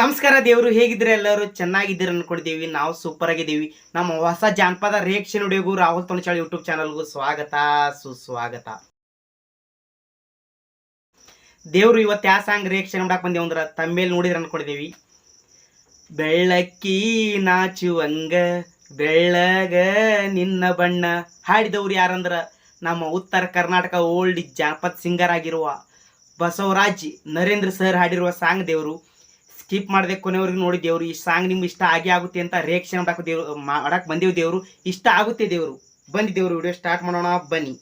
ನಮಸ್ಕಾರ ದೇವರು, ಹೇಗಿದ್ರೆ ಎಲ್ಲರೂ ಚೆನ್ನಾಗಿದ್ದೀರ ಅನ್ಕೊಂಡಿದ್ದೀವಿ. ನಾವು ಸೂಪರ್ ಆಗಿದ್ದೀವಿ. ನಮ್ಮ ಹೊಸ ಜಾನಪದ ರಿಯಾಕ್ಷನ್ ವಿಡಿಯೋಗೂ ರಾಹುಲ್ ತೊಣಚಾಳಿ ಯೂಟ್ಯೂಬ್ ಚಾನಲ್ಗೂ ಸ್ವಾಗತ ಸುಸ್ವಾಗತ. ದೇವ್ರು ಇವತ್ತು ಯಾವ ಸಾಂಗ್ ರಿಯಾಕ್ಷನ್ ಮಾಡಕ್ ಬಂದೇವು ಅಂದ್ರೆ ತಮ್ಮೇಲೆ ನೋಡಿದ್ರೆ ಅನ್ಕೊಂಡಿದ್ದೀವಿ. ಬೆಳ್ಳಕ್ಕಿ ನಾಚುವಂಗ ಬೆಳ್ಳಗ ನಿನ್ನ ಬಣ್ಣ ಹಾಡಿದವ್ರು ಯಾರಂದ್ರ ನಮ್ಮ ಉತ್ತರ ಕರ್ನಾಟಕ ಓಲ್ಡ್ ಜಾನಪದ ಸಿಂಗರ್ ಆಗಿರುವ ಬಸವರಾಜ್ ನರೇಂದ್ರ ಸರ್ ಹಾಡಿರುವ ಸಾಂಗ್. ದೇವರು ಸ್ಕಿಪ್ ಮಾಡದೆ ಕೊನೆವರೆಗೂ ನೋಡಿ. ದೇವರು ಈ ಸಾಂಗ್ ನಿಮ್ಗೆ ಇಷ್ಟ ಆಗುತ್ತೆ ಅಂತ ರಿಯಾಕ್ಷನ್ ಮಾಡಕ್ ಬಂದೇವು. ದೇವರು ಇಷ್ಟ ಆಗುತ್ತೆ. ದೇವರು ಬನ್ನಿ, ದೇವರು ವಿಡಿಯೋ ಸ್ಟಾರ್ಟ್ ಮಾಡೋಣ ಬನ್ನಿ.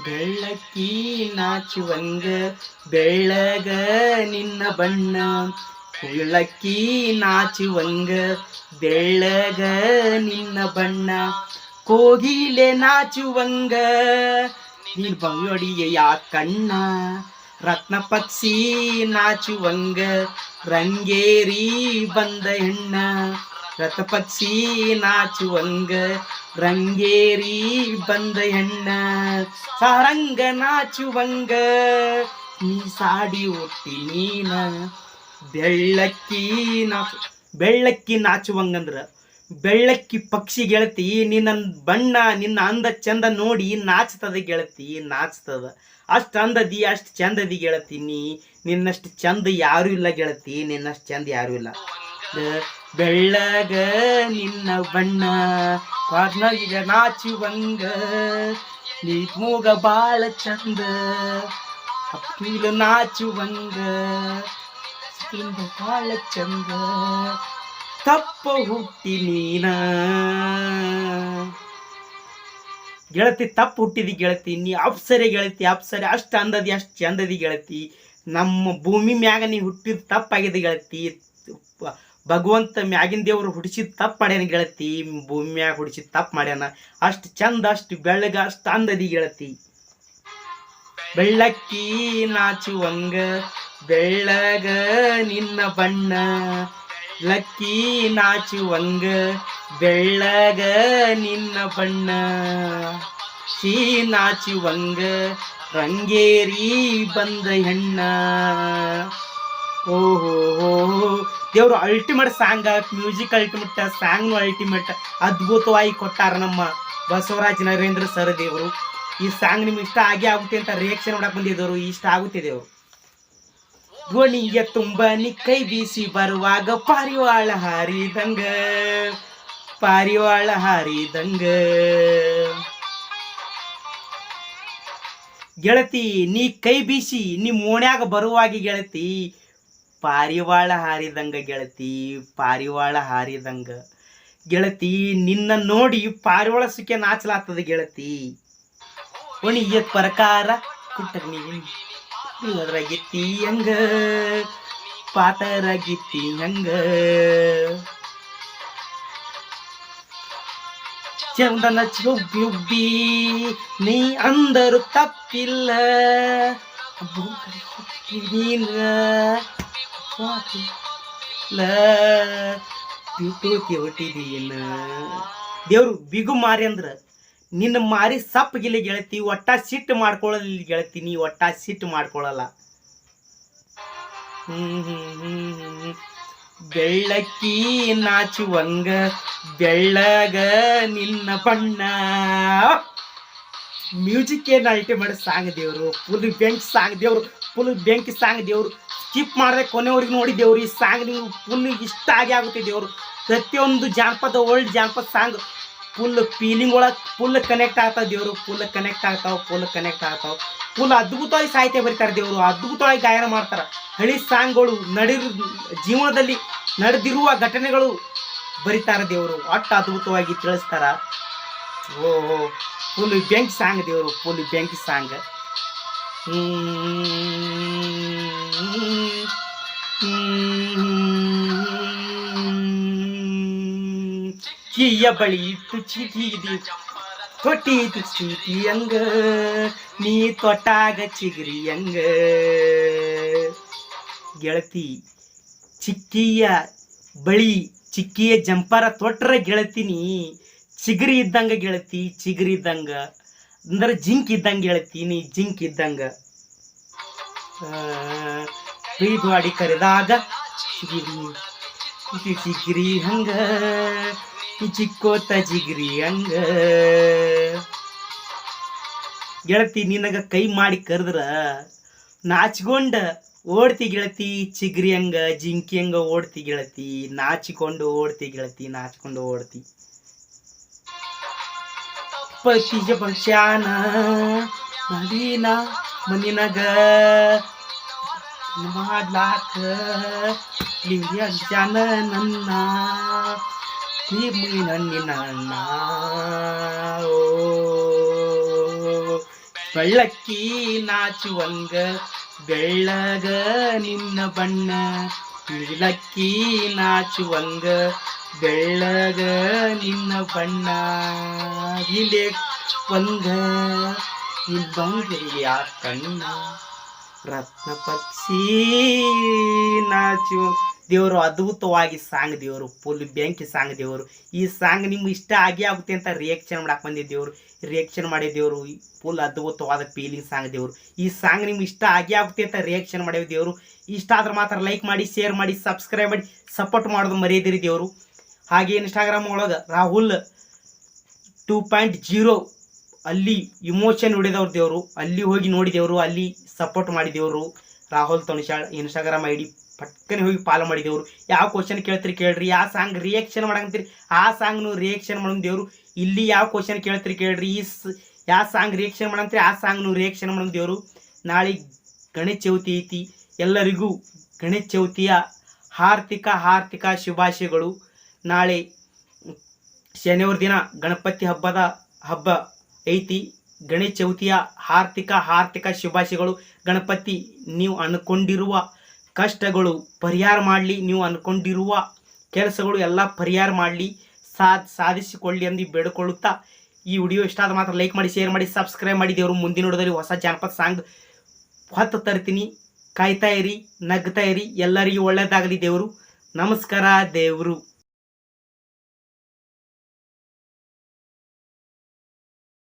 ಬೆಳ್ಳಕ್ಕಿ ನಾಚುವಂಗ ಬೆಳ್ಳಗ ನಿನ್ನ ಬಣ್ಣ, ಬೆಳ್ಳಕ್ಕಿ ನಾಚುವಂಗ ಬೆಳ್ಳಗ ನಿನ್ನ ಬಣ್ಣ, ಕೋಗಿಲೆ ನಾಚುವಂಗ ನೀನ್ ಬಯ್ಯೊಡಿಯ ಕಣ್ಣ, ರತ್ನ ಪಕ್ಷಿ ನಾಚುವಂಗ ರಂಗೇರಿ ಬಂದ ಹೆಣ್ಣ, ರತ್ನ ಪಕ್ಷಿ ನಾಚುವಂಗ ರಂಗೇರಿ ಬಂದ ಹೆಣ್ಣ, ಸಾರಂಗ ನಾಚುವಂಗ ನೀ ಸಾಡಿ ಹುಟ್ಟಿ ನೀನ, ಬೆಳ್ಳಕ್ಕಿ ನಾಚುವಂಗಂದ್ರ ಬೆಳ್ಳಕ್ಕಿ ಪಕ್ಷಿ ಗೆಳತಿ, ನಿನ್ನ ಬಣ್ಣ ನಿನ್ನ ಅಂದ ಚಂದ ನೋಡಿ ನಾಚ್ತದ ಗೆಳತಿ, ನಾಚ್ತದ. ಅಷ್ಟು ಅಂದದಿ ಅಷ್ಟು ಚಂದದಿ ಗೆಳತಿ, ನಿನ್ನಷ್ಟು ಚಂದ ಯಾರು ಇಲ್ಲ ಗೆಳತಿ, ನಿನ್ನಷ್ಟು ಚಂದ ಯಾರು ಇಲ್ಲ. ಬೆಳ್ಳಗ ನಿನ್ನ ಬಣ್ಣ ಕಾರ್ನಾಗ ನಾಚುವಂಗ ನೀ ಮೂಗ ಬಾಳ ಚಂದ, ಅಪ್ಪೀಲು ನಾಚುವಂಗ ಬಾಳ ಚಂದ, ತಪ್ಪ ಹುಟ್ಟಿ ನೀನ ಗೆಳತಿ, ತಪ್ಪು ಹುಟ್ಟಿದಿ ಗೆಳತಿ, ನೀ ಅಪ್ಸರೆ ಗೆಳತಿ, ಅಪ್ಸರೆ ಅಷ್ಟು ಅಂದದಿ ಅಷ್ಟು ಚಂದದಿ ಗೆಳತಿ. ನಮ್ಮ ಭೂಮಿ ಮ್ಯಾಗ ನೀ ಹುಟ್ಟಿದ ತಪ್ಪಾಗಿದೆ ಗೆಳತಿ, ಭಗವಂತ ಮ್ಯಾಗಿನ ದೇವರು ಹುಡಿಸಿದ ತಪ್ಪು ಮಾಡ್ಯಾನ ಗೆಳತಿ, ಭೂಮಿ ಮ್ಯಾಗ ಹುಡಿಸಿದ ತಪ್ಪು ಮಾಡ್ಯಾನ. ಅಷ್ಟು ಚಂದ ಅಷ್ಟು ಬೆಳ್ಳಗ ಅಷ್ಟು ಅಂದದಿ ಗೆಳತಿ. ಬೆಳ್ಳಕ್ಕಿ ನಾಚುವಂಗ ಬೆಳ್ಳಗ ನಿನ್ನ ಬಣ್ಣ, ಲಕ್ಕಿ ನಾಚುವಂಗ ಬೆಳ್ಳಗ ನಿನ್ನ ಬಣ್ಣ, ಸಿ ನಾಚುವಂಗ ರಂಗೇರಿ ಬಂದ ಹೆಣ್ಣ. ಓಹೋ ದೇವ್ರು ಅಲ್ಟಿಮೇಟ್ ಸಾಂಗ್, ಮ್ಯೂಸಿಕ್ ಅಲ್ಟಿಮೇಟ್, ಸಾಂಗ್ನು ಅಲ್ಟಿಮೇಟ್, ಅದ್ಭುತವಾಗಿ ಕೊಟ್ಟಾರ ನಮ್ಮ ಬಸವರಾಜ್ ನರೇಂದ್ರ ಸರ್ ದೇವರು. ಈ ಸಾಂಗ್ ನಿಮ್ಗೆ ಇಷ್ಟ ಆಗುತ್ತೆ ಅಂತ ರಿಯಾಕ್ಷನ್ ಮಾಡಕ್ ಬಂದಿದ್ದವರು. ಇಷ್ಟ ಆಗುತ್ತೆ ದೇವರು. ಗೋಣಿಗೆ ತುಂಬ ನೀ ಕೈ ಬೀಸಿ ಬರುವಾಗ ಪಾರಿವಾಳ ಹಾರಿದಂಗ, ಪಾರಿವಾಳ ಹಾರಿದಂಗ ಗೆಳತಿ, ನೀ ಕೈ ಬೀಸಿ ನೀ ಮೋಣ್ಯಾಗ ಬರುವಾಗ ಗೆಳತಿ ಪಾರಿವಾಳ ಹಾರಿದಂಗ ಗೆಳತಿ, ಪಾರಿವಾಳ ಹಾರಿದಂಗ ಗೆಳತಿ. ನಿನ್ನ ನೋಡಿ ಪಾರಿವಾಳ ಸುಖ ನಾಚಲಾಗ್ತದ ಗೆಳತಿ. ಒಣಿಯ ಪ್ರಕಾರ ಕುಟ್ಟ ಗಿತ್ತಿ ಹಂಗ ಪಾತರ ಗಿತ್ತಿ ಹಂಗ, ಚಂದನ ಚುಬ್ಬಿ ನೀ ಅಂದರು ತಪ್ಪಿಲ್ಲ, ನೀನ ಹೊಟ್ಟಿದೀನ. ದೇವ್ರು ಬಿಗು ಮಾರಿ ಅಂದ್ರ ನಿನ್ನ ಮಾರಿ ಸಪ್ಪಗಿಲ್ಲ ಗೆಳತಿ, ಒಟ್ಟ ಸಿಟ್ಟು ಮಾಡ್ಕೊಳ್ಳಲಿಲ್ಲ ಗೆಳತಿ, ನೀ ಒಟ್ಟ ಸಿಟ್ಟು ಮಾಡ್ಕೊಳ್ಳಲ್ಲ. ಬೆಳ್ಳಕ್ಕಿ ನಾಚುವಂಗ ಬೆಳ್ಳಗ ನಿನ್ನ ಬಣ್ಣ. ಮ್ಯೂಸಿಕ್ ಏನು ಅಲ್ಟಿಮೇಟ್ ಸಾಂಗ್ ದೇವರು, ಫುಲ್ ಬೆಂಕಿ ಸಾಂಗ್ ದೇವರು, ಫುಲ್ ಬೆಂಕಿ ಸಾಂಗ್ ದೇವರು. ಸ್ಕಿಪ್ ಮಾಡಿದೆ ಕೊನೆವರೆಗೆ ನೋಡಿ ದೇವ್ರು. ಈ ಸಾಂಗ್ ನೀವು ಫುಲ್ ಇಷ್ಟ ಆಗುತ್ತೆ ದೇವರು. ಪ್ರತಿಯೊಂದು ಜಾನಪದ ಓಲ್ಡ್ ಜಾನಪದ ಸಾಂಗ್ ಫುಲ್ ಫೀಲಿಂಗ್ ಒಳಗೆ ಫುಲ್ ಕನೆಕ್ಟ್ ಆಗ್ತಾವ ದೇವರು, ಫುಲ್ ಕನೆಕ್ಟ್ ಆಗ್ತಾವ. ಫುಲ್ ಅದ್ಭುತವಾಗಿ ಸಾಹಿತ್ಯ ಬರೀತಾರೆ ದೇವರು, ಅದ್ಭುತವಾಗಿ ಗಾಯನ ಮಾಡ್ತಾರೆ. ಹಳಿ ಸಾಂಗ್ಗಳು ಜೀವನದಲ್ಲಿ ನಡೆದಿರುವ ಘಟನೆಗಳು ಬರೀತಾರೆ ದೇವರು, ಒಟ್ಟು ಅದ್ಭುತವಾಗಿ ತಿಳಿಸ್ತಾರ. ಓಹೋ ಫುಲ್ ಬೆಂಕಿ ಸಾಂಗ್ ದೇವರು, ಫುಲ್ ಬೆಂಕಿ ಸಾಂಗ್. ಕಿಯ ಬಳಿ ಇಟ್ಟು ಚೀಟಿದಿ ತೊಟ್ಟಿದು ಚೀಟಿ ಹಂಗ, ನೀ ತೊಟ್ಟಾಗ ಚಿಗರಿ ಹಂಗ ಗೆಳತಿ. ಚಿಕ್ಕಿಯ ಬಳಿ ಚಿಕ್ಕಿಯ ಜಂಪರ ತೊಟ್ರ ಗೆಳತೀನಿ, ಚಿಗರಿ ಇದ್ದಂಗ ಗೆಳತಿ ಚಿಗರಿ ಇದ್ದಂಗ ಅಂದ್ರೆ ಜಿಂಕ್ ಇದ್ದಂಗ ಗೆಳತಿ ನೀ ಜಿಂಕ್ ಇದ್ದಂಗ ಪ್ರೀತಿ ಮಾಡಿ ಕರೆದಾಗ ಚಿಗಿರಿ ಚಿಗಿರಿ ಹಂಗ ಚಿಕ್ಕೋತ ಜಿಗಿರಿ ಹಂಗ ಗೆಳತಿ ನಿನಗ ಕೈ ಮಾಡಿ ಕರೆದ್ರ ನಾಚಿಕೊಂಡ ಓಡ್ತಿ ಗೆಳತಿ ಚಿಗ್ರಿ ಹಂಗ ಜಿಂಕಿ ಹಂಗ ಓಡ್ತಿ ಗೆಳತಿ ನಾಚಿಕೊಂಡು ಓಡ್ತಿ ಗೆಳತಿ ನಾಚಿಕೊಂಡು ಓಡ್ತಿ ಪತಿಜ ಪಕ್ಷಾನ ನದೀನ ಮನಿನಗ ಮಾಡ್ಲಾಕ ಜಾನ ನನ್ನ ನನ್ನಿನ ಬೆಳ್ಳಕ್ಕಿ ನಾಚುವಂಗ ಬೆಳ್ಳಗ ನಿನ್ನ ಬಣ್ಣ ನೀಲಕ್ಕಿ ನಾಚುವಂಗ ಬೆಳ್ಳಗ ನಿನ್ನ ಬಣ್ಣ ಇಲೆ ಒಂದ ಇಬ್ಬಂಗಿಯ ಕಣ್ಣ ರತ್ನ ಪಕ್ಷಿ ನಾಚು ದೇವರು ಅದ್ಭುತವಾಗಿ ಸಾಂಗ್ ದೇವರು ಫುಲ್ ಬೆಂಕಿ ಸಾಂಗ್ ದೇವರು ಈ ಸಾಂಗ್ ನಿಮ್ಗೆ ಇಷ್ಟ ಆಗೇ ಆಗುತ್ತೆ ಅಂತ ರಿಯಾಕ್ಷನ್ ಮಾಡಕ್ಕೆ ಬಂದಿದ್ದೇವರು ರಿಯಾಕ್ಷನ್ ಮಾಡಿದ್ದೇವರು ಫುಲ್ ಅದ್ಭುತವಾದ ಫೀಲಿಂಗ್ ಸಾಂಗ್ ದೇವರು ಈ ಸಾಂಗ್ ನಿಮ್ಗೆ ಇಷ್ಟ ಆಗೇ ಆಗುತ್ತೆ ಅಂತ ರಿಯಾಕ್ಷನ್ ಮಾಡಿದ್ದೇವೆ ದೇವರು ಇಷ್ಟ ಆದ್ರೆ ಮಾತ್ರ ಲೈಕ್ ಮಾಡಿ ಶೇರ್ ಮಾಡಿ ಸಬ್ಸ್ಕ್ರೈಬ್ ಮಾಡಿ ಸಪೋರ್ಟ್ ಮಾಡೋದು ಮರೆಯದಿರಿ ದೇವರು ಹಾಗೆ ಇನ್ಸ್ಟಾಗ್ರಾಮ್ ಒಳಗೆ ರಾಹುಲ್ 2.0 ಅಲ್ಲಿ ಇಮೋಷನ್ ಹೊಡೆದವ್ರು ದೇವರು ಅಲ್ಲಿ ಹೋಗಿ ನೋಡಿದೇವರು ಅಲ್ಲಿ ಸಪೋರ್ಟ್ ಮಾಡಿದೇವರು ರಾಹುಲ್ ತನಿಷಾಳ್ ಇನ್ಸ್ಟಾಗ್ರಾಮ್ ID ಪಟ್ಕನೆ ಹೋಗಿ ಫಾಲೋ ಮಾಡಿದೇವರು ಯಾವ ಕ್ವಶನ್ ಕೇಳ್ತೀರಿ ಕೇಳ್ರಿ ಯಾವ ಸಾಂಗ್ ರಿಯಾಕ್ಷನ್ ಮಾಡಂತೀರಿ ಆ ಸಾಂಗ್ನು ರಿಯಾಕ್ಷನ್ ಮಾಡೋದು ದೇವರು ಇಲ್ಲಿ ಯಾವ ಕ್ವಶನ್ ಕೇಳ್ತೀರಿ ಕೇಳ್ರಿ ಯಾವ ಸಾಂಗ್ ರಿಯಾಕ್ಷನ್ ಮಾಡಂತೀರಿ ಆ ಸಾಂಗ್ನು ರಿಯಾಕ್ಷನ್ ಮಾಡೋದು ದೇವರು ನಾಳೆ ಗಣೇಶ ಚೌತಿ ಐತಿ ಎಲ್ಲರಿಗೂ ಗಣೇಶ ಚೌತಿಯ ಹಾರ್ದಿಕ ಶುಭಾಶಯಗಳು ನಾಳೆ ಶನಿವಾರ ದಿನ ಗಣಪತಿ ಹಬ್ಬ ಐತಿ ಗಣೇಶ ಚೌತಿಯ ಹಾರ್ದಿಕ ಶುಭಾಶಯಗಳು ಗಣಪತಿ ನೀವು ಅನ್ಕೊಂಡಿರುವ ಕಷ್ಟಗಳು ಪರಿಹಾರ ಮಾಡಲಿ ನೀವು ಅನ್ಕೊಂಡಿರುವ ಕೆಲಸಗಳು ಎಲ್ಲ ಪರಿಹಾರ ಮಾಡಲಿ ಸಾಧಿಸಿಕೊಳ್ಳಿ ಎಂದು ಬೇಡಿಕೊಳ್ಳುತ್ತಾ ಈ ವಿಡಿಯೋ ಇಷ್ಟ ಆದ ಮಾತ್ರ ಲೈಕ್ ಮಾಡಿ ಶೇರ್ ಮಾಡಿ ಸಬ್ಸ್ಕ್ರೈಬ್ ಮಾಡಿ ದೇವರು ಮುಂದಿನ ವಿಡಿಯೋದಲ್ಲಿ ಹೊಸ ಜಾನಪದ ಸಾಂಗ್ ಹೊತ್ತು ತರ್ತೀನಿ ಕಾಯ್ತಾ ಇರಿ ನಗ್ತಾ ಇರಿ ಎಲ್ಲರಿಗೂ ಒಳ್ಳೆಯದಾಗಲಿ ದೇವರು ನಮಸ್ಕಾರ ದೇವರು